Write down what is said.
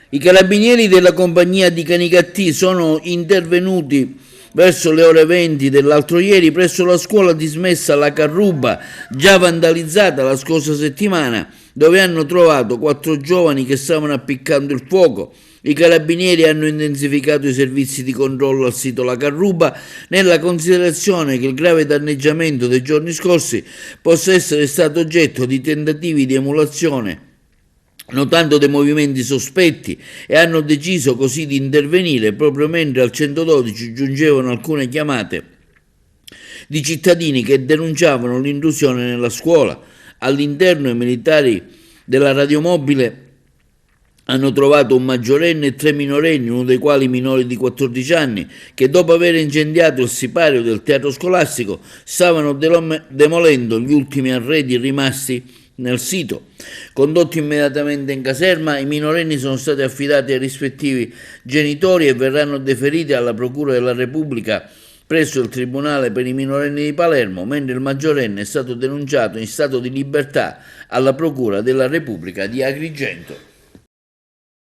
I carabinieri della compagnia di Canicattì sono intervenuti verso le ore 20 dell'altro ieri presso la scuola dismessa La Carruba, già vandalizzata la scorsa settimana, dove hanno trovato 4 giovani che stavano appiccando il fuoco. I carabinieri hanno intensificato i servizi di controllo al sito La Carruba nella considerazione che il grave danneggiamento dei giorni scorsi possa essere stato oggetto di tentativi di emulazione, notando dei movimenti sospetti, e hanno deciso così di intervenire proprio mentre al 112 giungevano alcune chiamate di cittadini che denunciavano l'intrusione nella scuola. All'interno i militari della radiomobile hanno trovato un maggiorenne e 3 minorenni, uno dei quali minori di 14 anni, che dopo aver incendiato il sipario del teatro scolastico stavano demolendo gli ultimi arredi rimasti nel sito. Condotti immediatamente in caserma, i minorenni sono stati affidati ai rispettivi genitori e verranno deferiti alla Procura della Repubblica presso il Tribunale per i minorenni di Palermo, mentre il maggiorenne è stato denunciato in stato di libertà alla Procura della Repubblica di Agrigento.